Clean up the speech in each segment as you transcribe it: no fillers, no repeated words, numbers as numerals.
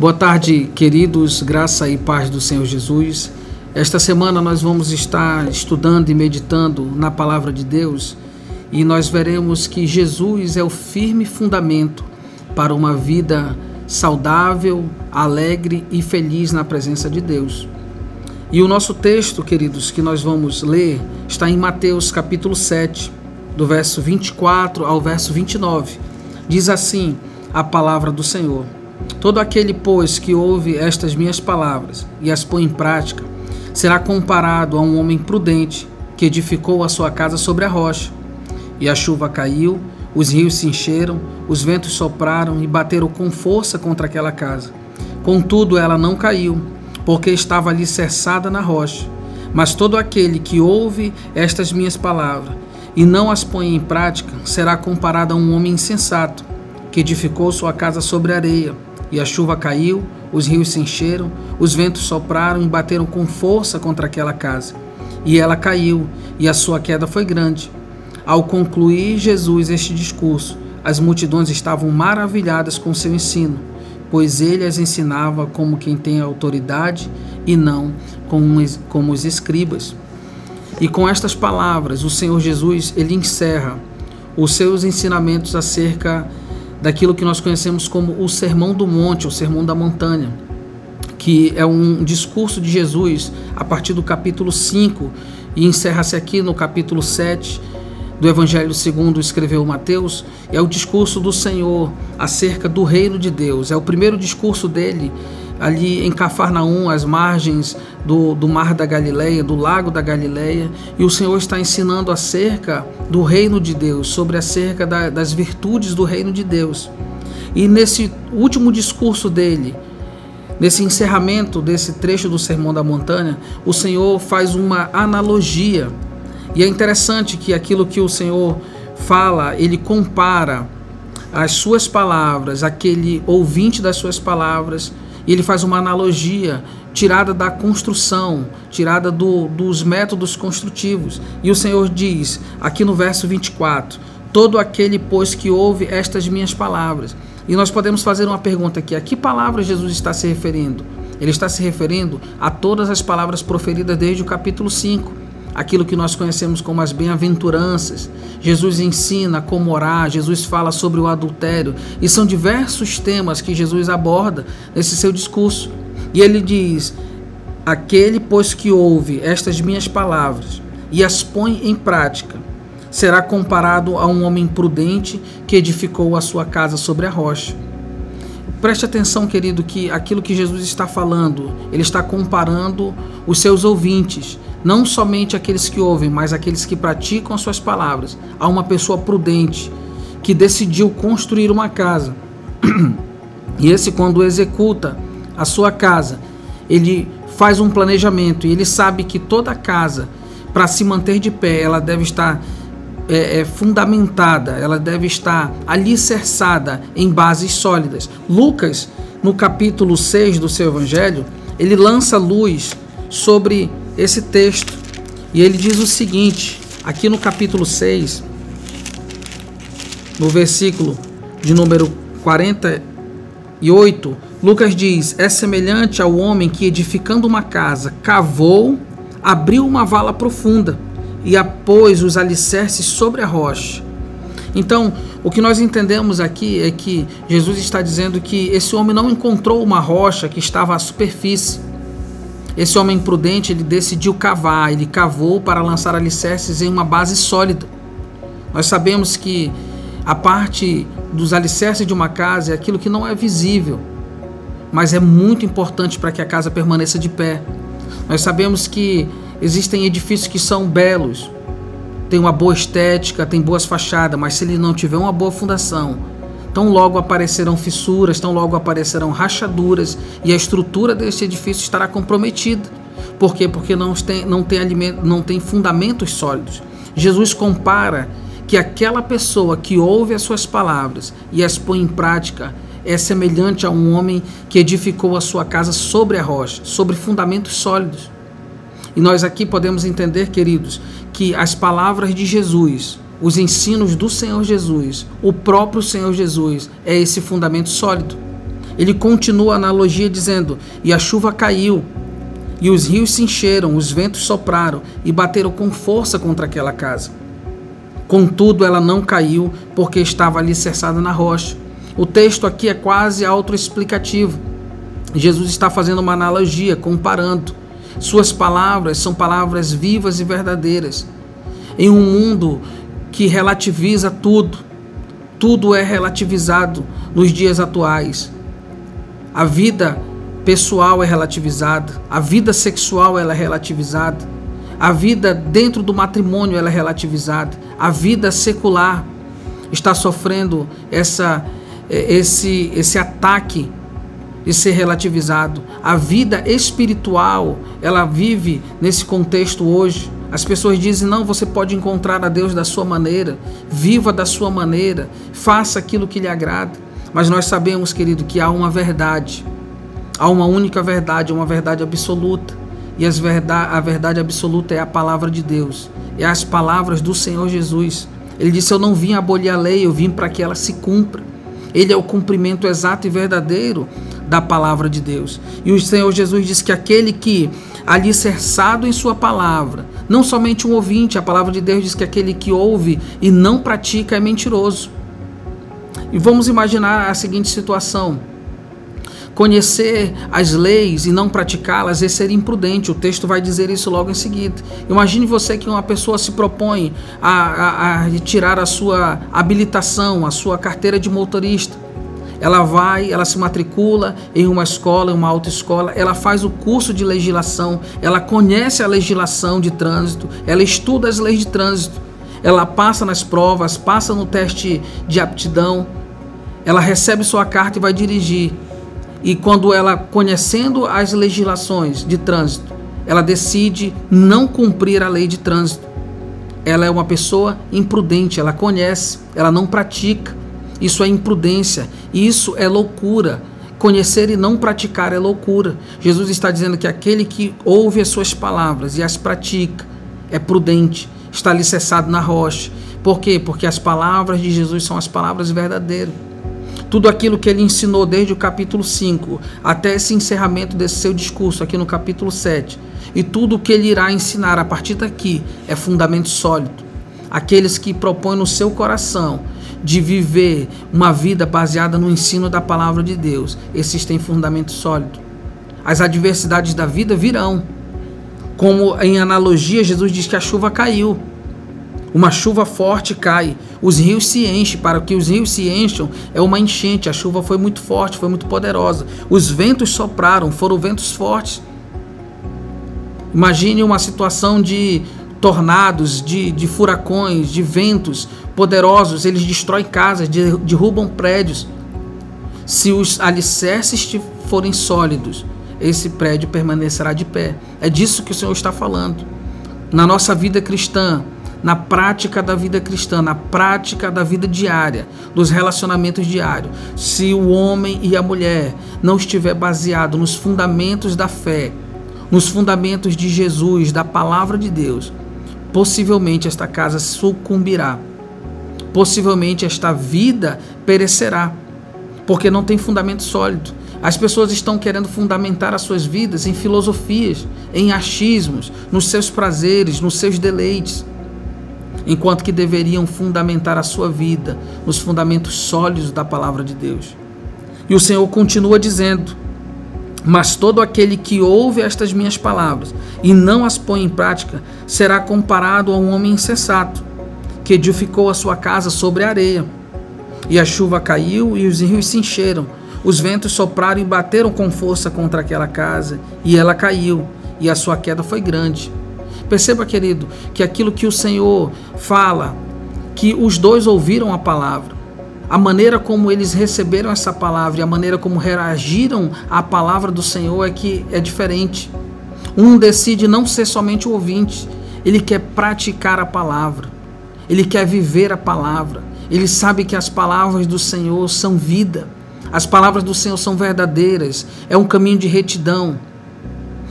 Boa tarde, queridos, graça e paz do Senhor Jesus. Esta semana nós vamos estar estudando e meditando na palavra de Deus e nós veremos que Jesus é o firme fundamento para uma vida saudável, alegre e feliz na presença de Deus. E o nosso texto, queridos, que nós vamos ler está em Mateus capítulo 7, do verso 24 ao verso 29. Diz assim a palavra do Senhor: todo aquele, pois, que ouve estas minhas palavras e as põe em prática, será comparado a um homem prudente que edificou a sua casa sobre a rocha. E a chuva caiu, os rios se encheram, os ventos sopraram e bateram com força contra aquela casa. Contudo, ela não caiu, porque estava alicerçada na rocha. Mas todo aquele que ouve estas minhas palavras e não as põe em prática, será comparado a um homem insensato, que edificou sua casa sobre areia. E a chuva caiu, os rios se encheram, os ventos sopraram e bateram com força contra aquela casa. E ela caiu, e a sua queda foi grande. Ao concluir Jesus este discurso, as multidões estavam maravilhadas com seu ensino, pois ele as ensinava como quem tem autoridade e não como os escribas. E com estas palavras, o Senhor Jesus, ele encerra os seus ensinamentos acerca daquilo que nós conhecemos como o Sermão do Monte, o Sermão da Montanha, que é um discurso de Jesus a partir do capítulo 5 e encerra-se aqui no capítulo 7 do Evangelho segundo escreveu Mateus. É o discurso do Senhor acerca do reino de Deus. É o primeiro discurso dele ali em Cafarnaum, às margens do Mar da Galileia, do Lago da Galileia, e o Senhor está ensinando acerca do reino de Deus, acerca das virtudes do reino de Deus. E nesse último discurso dele, nesse encerramento desse trecho do Sermão da Montanha, o Senhor faz uma analogia, e é interessante que aquilo que o Senhor fala, ele compara as suas palavras, aquele ouvinte das suas palavras, e ele faz uma analogia tirada da construção, tirada dos métodos construtivos. E o Senhor diz, aqui no verso 24, todo aquele, pois, que ouve estas minhas palavras. E nós podemos fazer uma pergunta aqui, a que palavra Jesus está se referindo? Ele está se referindo a todas as palavras proferidas desde o capítulo 5. Aquilo que nós conhecemos como as bem-aventuranças. Jesus ensina como orar, Jesus fala sobre o adultério, e são diversos temas que Jesus aborda nesse seu discurso. E ele diz, aquele, pois, que ouve estas minhas palavras e as põe em prática, será comparado a um homem prudente que edificou a sua casa sobre a rocha. Preste atenção, querido, que aquilo que Jesus está falando, ele está comparando os seus ouvintes, não somente aqueles que ouvem, mas aqueles que praticam as suas palavras, a uma pessoa prudente que decidiu construir uma casa. E esse, quando executa a sua casa, ele faz um planejamento e ele sabe que toda casa, para se manter de pé, ela deve estar fundamentada, ela deve estar alicerçada em bases sólidas. Lucas, no capítulo 6 do seu evangelho, ele lança luz sobre esse texto, e ele diz o seguinte, aqui no capítulo 6, no versículo de número 48, Lucas diz, é semelhante ao homem que, edificando uma casa, cavou, abriu uma vala profunda e apôs os alicerces sobre a rocha. Então, o que nós entendemos aqui é que Jesus está dizendo que esse homem não encontrou uma rocha que estava à superfície. Esse homem prudente, ele decidiu cavar, ele cavou para lançar alicerces em uma base sólida. Nós sabemos que a parte dos alicerces de uma casa é aquilo que não é visível, mas é muito importante para que a casa permaneça de pé. Nós sabemos que existem edifícios que são belos, tem uma boa estética, tem boas fachadas, mas se ele não tiver uma boa fundação, tão logo aparecerão fissuras, tão logo aparecerão rachaduras, e a estrutura desse edifício estará comprometida. Por quê? Porque não tem fundamentos sólidos. Jesus compara que aquela pessoa que ouve as suas palavras e as põe em prática é semelhante a um homem que edificou a sua casa sobre a rocha, sobre fundamentos sólidos. E nós aqui podemos entender, queridos, que as palavras de Jesus, os ensinos do Senhor Jesus, o próprio Senhor Jesus, é esse fundamento sólido. Ele continua a analogia dizendo: e a chuva caiu, e os rios se encheram, os ventos sopraram e bateram com força contra aquela casa. Contudo, ela não caiu, porque estava alicerçada na rocha. O texto aqui é quase autoexplicativo. Jesus está fazendo uma analogia, comparando. Suas palavras são palavras vivas e verdadeiras. Em um mundo que relativiza tudo, tudo é relativizado nos dias atuais. A vida pessoal é relativizada, a vida sexual ela é relativizada, a vida dentro do matrimônio ela é relativizada, a vida secular está sofrendo esse ataque de ser relativizado. A vida espiritual ela vive nesse contexto hoje. As pessoas dizem: não, você pode encontrar a Deus da sua maneira, viva da sua maneira, faça aquilo que lhe agrada. Mas nós sabemos, querido, que há uma verdade, há uma única verdade, uma verdade absoluta. E a verdade absoluta é a palavra de Deus, é as palavras do Senhor Jesus. Ele disse: eu não vim abolir a lei, eu vim para que ela se cumpra. Ele é o cumprimento exato e verdadeiro da palavra de Deus. E o Senhor Jesus diz que aquele que, alicerçado em sua palavra, não somente um ouvinte, a palavra de Deus diz que aquele que ouve e não pratica é mentiroso. E vamos imaginar a seguinte situação: conhecer as leis e não praticá-las é ser imprudente. O texto vai dizer isso logo em seguida. Imagine você que uma pessoa se propõe a tirar a sua habilitação, a sua carteira de motorista. Ela se matricula em uma escola, em uma autoescola, ela faz o curso de legislação, ela conhece a legislação de trânsito, ela estuda as leis de trânsito, ela passa nas provas, passa no teste de aptidão, ela recebe sua carta e vai dirigir. E quando ela, conhecendo as legislações de trânsito, ela decide não cumprir a lei de trânsito, ela é uma pessoa imprudente, ela conhece, ela não pratica. Isso é imprudência, isso é loucura. Conhecer e não praticar é loucura. Jesus está dizendo que aquele que ouve as suas palavras e as pratica é prudente, está alicerçado na rocha. Por quê? Porque as palavras de Jesus são as palavras verdadeiras. Tudo aquilo que ele ensinou desde o capítulo 5 até esse encerramento desse seu discurso aqui no capítulo 7, e tudo o que ele irá ensinar a partir daqui é fundamento sólido. Aqueles que propõem no seu coração de viver uma vida baseada no ensino da palavra de Deus, esses têm fundamento sólido. As adversidades da vida virão. Como em analogia, Jesus diz que a chuva caiu. Uma chuva forte cai, os rios se enchem. Para que os rios se encham é uma enchente. A chuva foi muito forte, foi muito poderosa. Os ventos sopraram, foram ventos fortes. Imagine uma situação de tornados, de furacões, de ventos poderosos. Eles destroem casas, derrubam prédios. Se os alicerces forem sólidos, esse prédio permanecerá de pé. É disso que o Senhor está falando. Na nossa vida cristã, na prática da vida cristã, na prática da vida diária, dos relacionamentos diários, se o homem e a mulher não estiver baseado nos fundamentos da fé, nos fundamentos de Jesus, da palavra de Deus, possivelmente esta casa sucumbirá, possivelmente esta vida perecerá, porque não tem fundamento sólido. As pessoas estão querendo fundamentar as suas vidas em filosofias, em achismos, nos seus prazeres, nos seus deleites, enquanto que deveriam fundamentar a sua vida nos fundamentos sólidos da palavra de Deus. E o Senhor continua dizendo: mas todo aquele que ouve estas minhas palavras e não as põe em prática será comparado a um homem insensato que edificou a sua casa sobre a areia. E a chuva caiu e os rios se encheram, os ventos sopraram e bateram com força contra aquela casa, e ela caiu, e a sua queda foi grande. Perceba, querido, que aquilo que o Senhor fala, que os dois ouviram a palavra, a maneira como eles receberam essa palavra e a maneira como reagiram à palavra do Senhor é diferente. Um decide não ser somente o ouvinte, ele quer praticar a palavra, ele quer viver a palavra, ele sabe que as palavras do Senhor são vida, as palavras do Senhor são verdadeiras, é um caminho de retidão.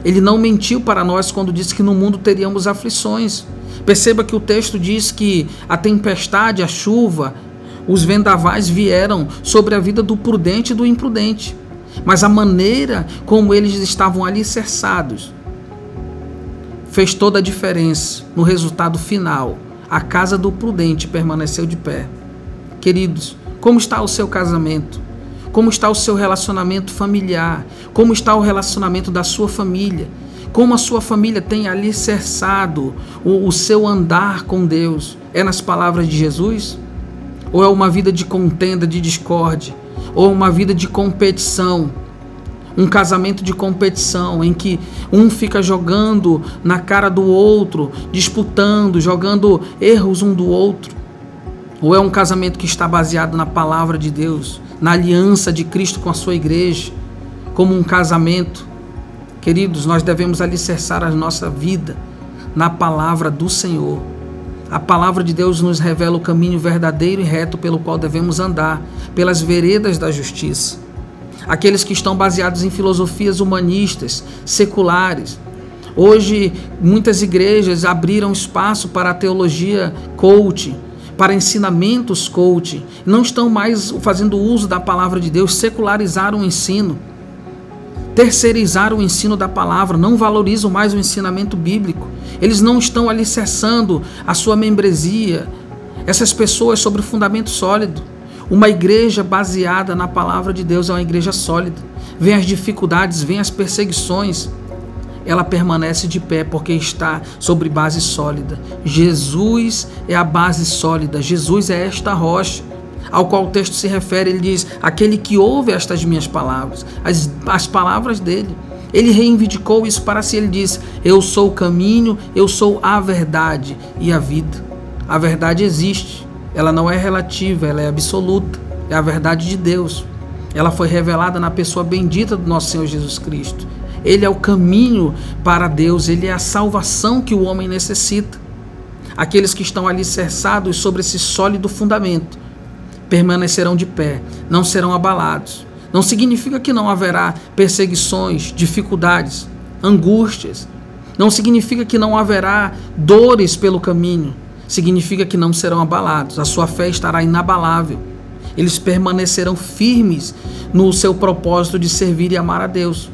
Ele não mentiu para nós quando disse que no mundo teríamos aflições. Perceba que o texto diz que a tempestade, a chuva, os vendavais vieram sobre a vida do prudente e do imprudente. mas a maneira como eles estavam alicerçados fez toda a diferença no resultado final. A casa do prudente permaneceu de pé. Queridos, como está o seu casamento? Como está o seu relacionamento familiar? Como está o relacionamento da sua família? Como a sua família tem alicerçado o seu andar com Deus? É nas palavras de Jesus? Ou é uma vida de contenda, de discórdia? Ou uma vida de competição? Um casamento de competição em que um fica jogando na cara do outro, disputando, jogando erros um do outro? Ou é um casamento que está baseado na palavra de Deus, na aliança de Cristo com a sua igreja, como um casamento? Queridos, nós devemos alicerçar a nossa vida na palavra do Senhor. A palavra de Deus nos revela o caminho verdadeiro e reto pelo qual devemos andar, pelas veredas da justiça. Aqueles que estão baseados em filosofias humanistas, seculares. Hoje, muitas igrejas abriram espaço para a teologia coaching, para ensinamentos coaching. Não estão mais fazendo uso da palavra de Deus, secularizaram o ensino, terceirizaram o ensino da palavra, não valorizam mais o ensinamento bíblico. Eles não estão alicerçando a sua membresia, essas pessoas, sobre o fundamento sólido. Uma igreja baseada na palavra de Deus é uma igreja sólida. Vem as dificuldades, vem as perseguições, ela permanece de pé porque está sobre base sólida. Jesus é a base sólida, Jesus é esta rocha ao qual o texto se refere. Ele diz: aquele que ouve estas minhas palavras, as palavras dele. Ele reivindicou isso para si. Ele diz: eu sou o caminho, eu sou a verdade e a vida. A verdade existe, ela não é relativa, ela é absoluta, é a verdade de Deus. Ela foi revelada na pessoa bendita do nosso Senhor Jesus Cristo. Ele é o caminho para Deus, ele é a salvação que o homem necessita. Aqueles que estão alicerçados sobre esse sólido fundamento permanecerão de pé, não serão abalados. Não significa que não haverá perseguições, dificuldades, angústias. Não significa que não haverá dores pelo caminho. Significa que não serão abalados. A sua fé estará inabalável. Eles permanecerão firmes no seu propósito de servir e amar a Deus.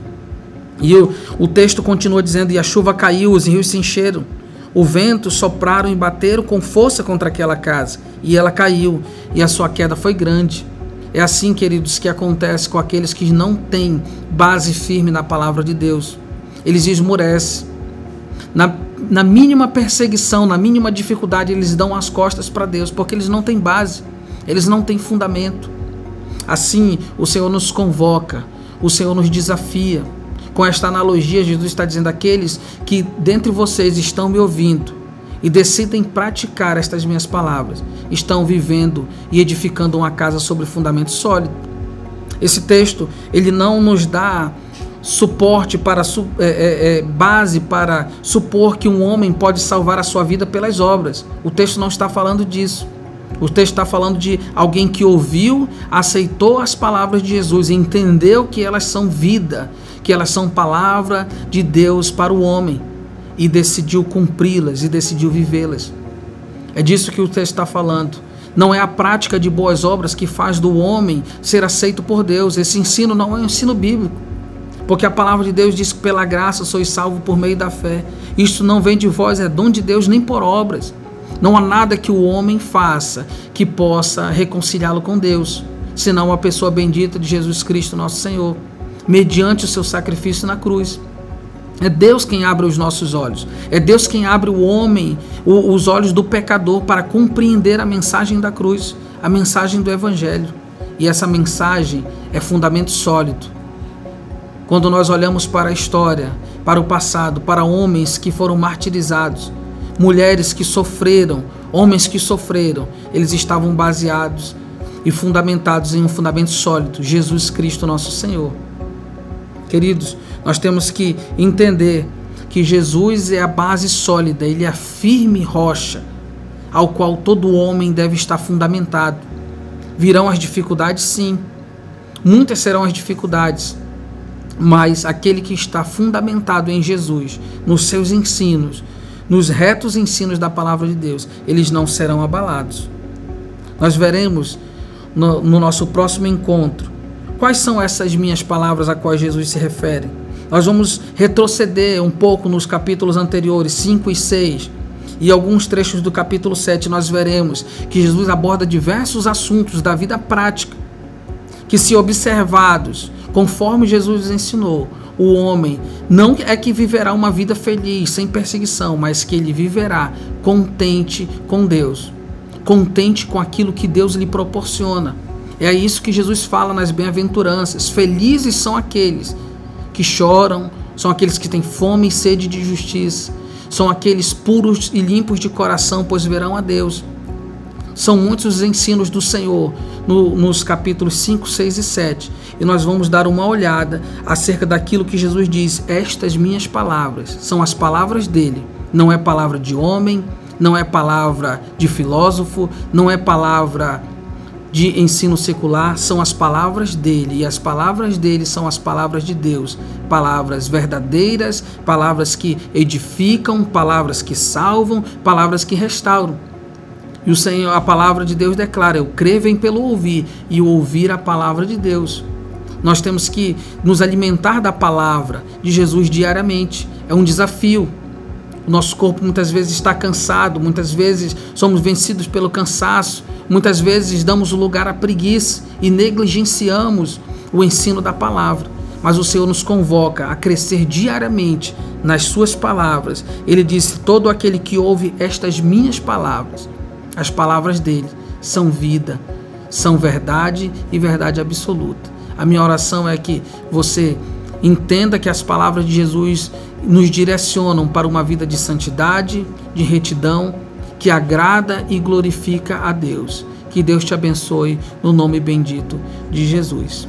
E o texto continua dizendo: e a chuva caiu, os rios se encheram, o vento sopraram e bateram com força contra aquela casa, e ela caiu, e a sua queda foi grande. É assim, queridos, que acontece com aqueles que não têm base firme na palavra de Deus. Eles esmurecem. Na mínima perseguição, na mínima dificuldade, eles dão as costas para Deus, porque eles não têm base, eles não têm fundamento. Assim, o Senhor nos convoca, o Senhor nos desafia. Com esta analogia, Jesus está dizendo: aqueles que dentre vocês estão me ouvindo e decidem praticar estas minhas palavras, estão vivendo e edificando uma casa sobre fundamento sólido. Esse texto, ele não nos dá suporte para base para supor que um homem pode salvar a sua vida pelas obras. O texto não está falando disso. O texto está falando de alguém que ouviu, aceitou as palavras de Jesus e entendeu que elas são vida, que elas são palavra de Deus para o homem, e decidiu cumpri-las e decidiu vivê-las. É disso que o texto está falando. Não é a prática de boas obras que faz do homem ser aceito por Deus. Esse ensino não é um ensino bíblico, porque a palavra de Deus diz que pela graça sois salvos por meio da fé. Isto não vem de vós, é dom de Deus, nem por obras. Não há nada que o homem faça que possa reconciliá-lo com Deus, senão a pessoa bendita de Jesus Cristo, nosso Senhor, mediante o seu sacrifício na cruz. É Deus quem abre os nossos olhos. É Deus quem abre o homem, os olhos do pecador, para compreender a mensagem da cruz, a mensagem do Evangelho. E essa mensagem é fundamento sólido. Quando nós olhamos para a história, para o passado, para homens que foram martirizados, mulheres que sofreram, homens que sofreram, eles estavam baseados e fundamentados em um fundamento sólido: Jesus Cristo, nosso Senhor. Queridos, nós temos que entender que Jesus é a base sólida, ele é a firme rocha ao qual todo homem deve estar fundamentado. Virão as dificuldades, sim, muitas serão as dificuldades, mas aquele que está fundamentado em Jesus, nos seus ensinos, nos retos ensinos da palavra de Deus, eles não serão abalados. Nós veremos no nosso próximo encontro Quais são essas minhas palavras a quais Jesus se refere? Nós vamos retroceder um pouco nos capítulos anteriores, 5 e 6, e alguns trechos do capítulo 7, nós veremos que Jesus aborda diversos assuntos da vida prática, que, se observados conforme Jesus ensinou, o homem não é que viverá uma vida feliz, sem perseguição, mas que ele viverá contente com Deus, contente com aquilo que Deus lhe proporciona. É isso que Jesus fala nas bem-aventuranças. Felizes são aqueles que choram, são aqueles que têm fome e sede de justiça, são aqueles puros e limpos de coração, pois verão a Deus. São muitos os ensinos do Senhor nos capítulos 5, 6 e 7. E nós vamos dar uma olhada acerca daquilo que Jesus diz. Estas minhas palavras são as palavras dele. Não é palavra de homem, não é palavra de filósofo, não é palavra de ensino secular, são as palavras dele. E as palavras dele são as palavras de Deus. Palavras verdadeiras, palavras que edificam, palavras que salvam, palavras que restauram. E o Senhor, a palavra de Deus declara: eu creio vem pelo ouvir, e o ouvir a palavra de Deus. Nós temos que nos alimentar da palavra de Jesus diariamente. É um desafio. O nosso corpo muitas vezes está cansado, muitas vezes somos vencidos pelo cansaço, muitas vezes damos o lugar à preguiça e negligenciamos o ensino da palavra. Mas o Senhor nos convoca a crescer diariamente nas suas palavras. Ele disse: todo aquele que ouve estas minhas palavras, as palavras dele são vida, são verdade e verdade absoluta. A minha oração é que você entenda que as palavras de Jesus nos direcionam para uma vida de santidade, de retidão, que agrada e glorifica a Deus. Que Deus te abençoe no nome bendito de Jesus.